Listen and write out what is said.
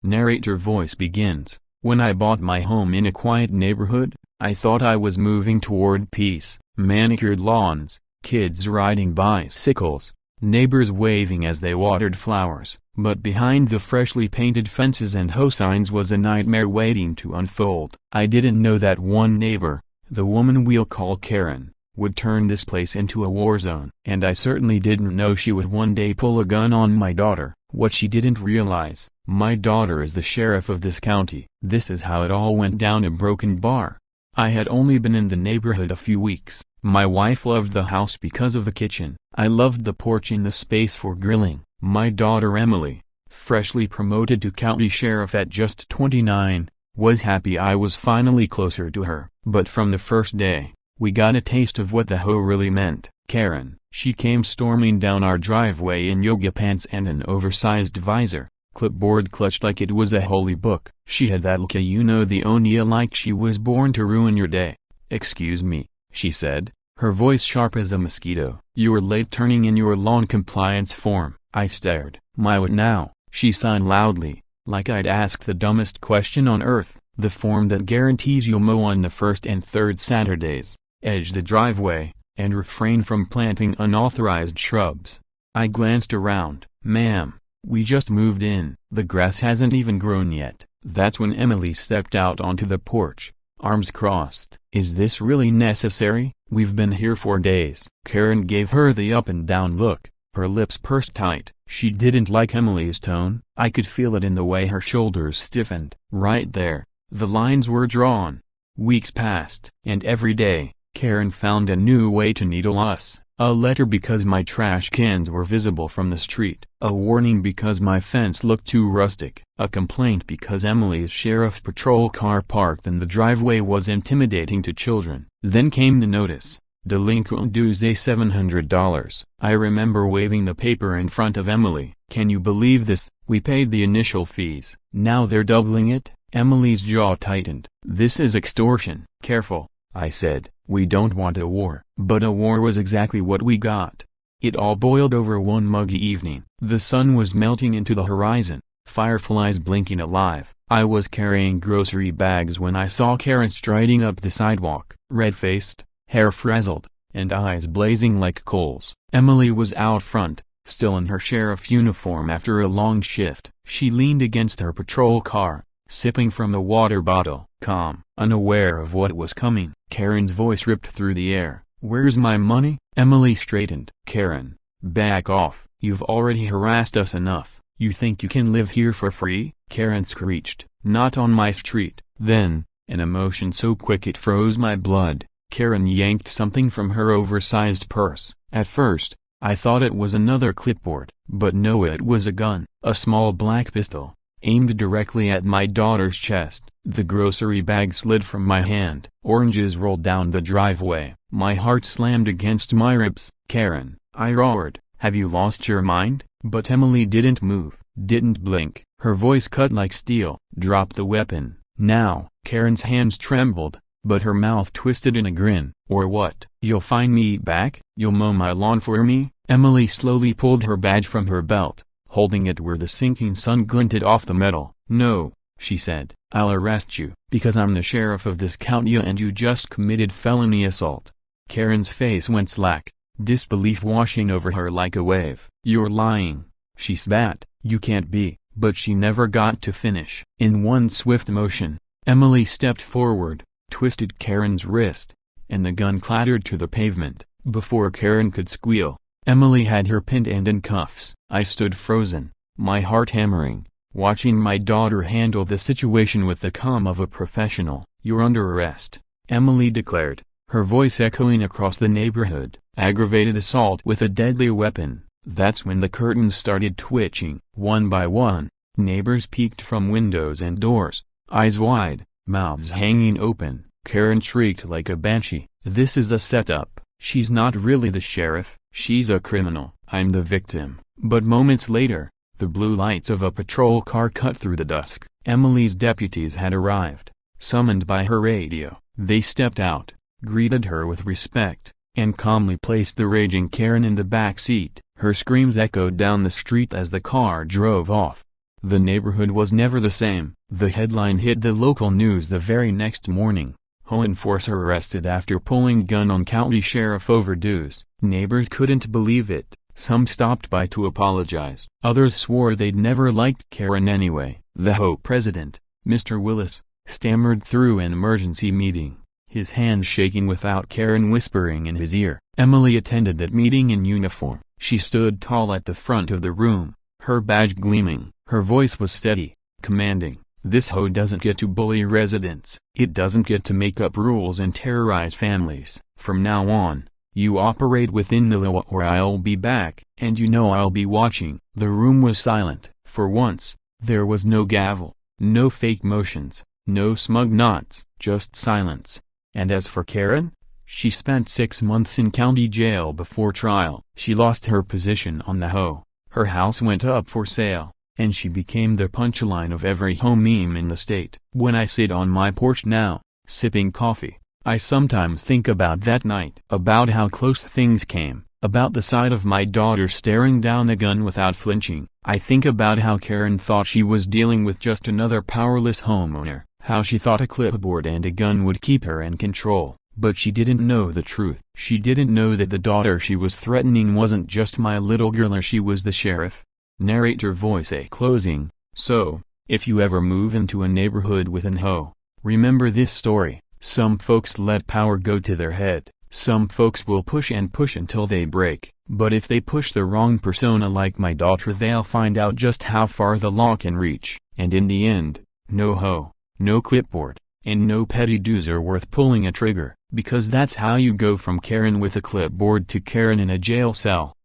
Narrator voice begins. When I bought my home in a quiet neighborhood, I thought I was moving toward peace, manicured lawns, kids riding bicycles, neighbors waving as they watered flowers. But behind the freshly painted fences and HOA signs was a nightmare waiting to unfold. I didn't know that one neighbor, the woman we'll call Karen, would turn this place into a war zone. And I certainly didn't know she would one day pull a gun on my daughter. What she didn't realize, my daughter is the sheriff of this county. This is how it all went down. A broken bar. I had only been in the neighborhood a few weeks. My wife loved the house because of the kitchen. I loved the porch and the space for grilling. My daughter Emily, freshly promoted to county sheriff at just 29, was happy I was finally closer to her. But from the first day, we got a taste of what the HOA really meant. Karen, she came storming down our driveway in yoga pants and an oversized visor, clipboard clutched like it was a holy book. She had that look the Onya like she was born to ruin your day. "Excuse me," she said, her voice sharp as a mosquito. "You were late turning in your lawn compliance form." I stared. "My what now?" She signed loudly, like I'd asked the dumbest question on earth. "The form that guarantees you'll mow on the first and third Saturdays, edge the driveway, and refrain from planting unauthorized shrubs." I glanced around. "Ma'am, we just moved in. The grass hasn't even grown yet." That's when Emily stepped out onto the porch, arms crossed. "Is this really necessary? We've been here for days." Karen gave her the up and down look, her lips pursed tight. She didn't like Emily's tone. I could feel it in the way her shoulders stiffened. Right there, the lines were drawn. Weeks passed, and every day, Karen found a new way to needle us. A letter because my trash cans were visible from the street. A warning because my fence looked too rustic. A complaint because Emily's sheriff patrol car parked in the driveway was intimidating to children. Then came the notice. Delinquent dues $700. I remember waving the paper in front of Emily. "Can you believe this? We paid the initial fees. Now they're doubling it?" Emily's jaw tightened. "This is extortion." "Careful," I said. "We don't want a war." But a war was exactly what we got. It all boiled over one muggy evening. The sun was melting into the horizon, fireflies blinking alive. I was carrying grocery bags when I saw Karen striding up the sidewalk, red-faced, hair frazzled, and eyes blazing like coals. Emily was out front, still in her sheriff uniform after a long shift. She leaned against her patrol car, sipping from a water bottle, calm, unaware of what was coming. Karen's voice ripped through the air. "Where's my money?" Emily straightened. "Karen, back off. You've already harassed us enough. You think you can live here for free?" Karen screeched. "Not on my street." Then, an emotion so quick it froze my blood, Karen yanked something from her oversized purse. At first, I thought it was another clipboard, but no, it was a gun. A small black pistol, aimed directly at my daughter's chest. The grocery bag slid from my hand. Oranges rolled down the driveway. My heart slammed against my ribs. "Karen," I roared, "have you lost your mind?" But Emily didn't move, didn't blink. Her voice cut like steel. "Drop the weapon, now." Karen's hands trembled, but her mouth twisted in a grin. "Or what? You'll find me back? You'll mow my lawn for me?" Emily slowly pulled her badge from her belt, holding it where the sinking sun glinted off the metal. "No," she said. "I'll arrest you, because I'm the sheriff of this county and you just committed felony assault." Karen's face went slack, disbelief washing over her like a wave. "You're lying," she spat. "You can't be." But she never got to finish. In one swift motion, Emily stepped forward, twisted Karen's wrist, and the gun clattered to the pavement. Before Karen could squeal, Emily had her pinned and in cuffs. I stood frozen, my heart hammering, watching my daughter handle the situation with the calm of a professional. "You're under arrest," Emily declared, her voice echoing across the neighborhood. "Aggravated assault with a deadly weapon." That's when the curtains started twitching. One by one, neighbors peeked from windows and doors, eyes wide, mouths hanging open. Karen shrieked like a banshee. "This is a setup. She's not really the sheriff, she's a criminal. I'm the victim." But moments later, the blue lights of a patrol car cut through the dusk. Emily's deputies had arrived, summoned by her radio. They stepped out, greeted her with respect, and calmly placed the raging Karen in the back seat. Her screams echoed down the street as the car drove off. The neighborhood was never the same. The headline hit the local news the very next morning. HOA enforcer arrested after pulling gun on county sheriff over dues. Neighbors couldn't believe it. Some stopped by to apologize. Others swore they'd never liked Karen anyway. The HOA president, Mr. Willis, stammered through an emergency meeting, his hands shaking without Karen whispering in his ear. Emily attended that meeting in uniform. She stood tall at the front of the room, her badge gleaming. Her voice was steady, commanding. This HOA doesn't get to bully residents. It doesn't get to make up rules and terrorize families. From now on, you operate within the law or I'll be back, and you know I'll be watching. The room was silent. For once, there was no gavel, no fake motions, no smug nods, just silence. And as for Karen, she spent 6 months in county jail before trial. She lost her position on the HOA. Her house went up for sale, and she became the punchline of every HOA meme in the state. When I sit on my porch now, sipping coffee, I sometimes think about that night. About how close things came. About the sight of my daughter staring down a gun without flinching. I think about how Karen thought she was dealing with just another powerless homeowner. How she thought a clipboard and a gun would keep her in control. But she didn't know the truth. She didn't know that the daughter she was threatening wasn't just my little girl, or she was the sheriff. Narrator voice a closing. So, if you ever move into a neighborhood with an HOA, remember this story. Some folks let power go to their head. Some folks will push and push until they break. But if they push the wrong persona like my daughter, they'll find out just how far the law can reach. And in the end, no HOA, no clipboard, and no petty dues are worth pulling a trigger. Because that's how you go from Karen with a clipboard to Karen in a jail cell.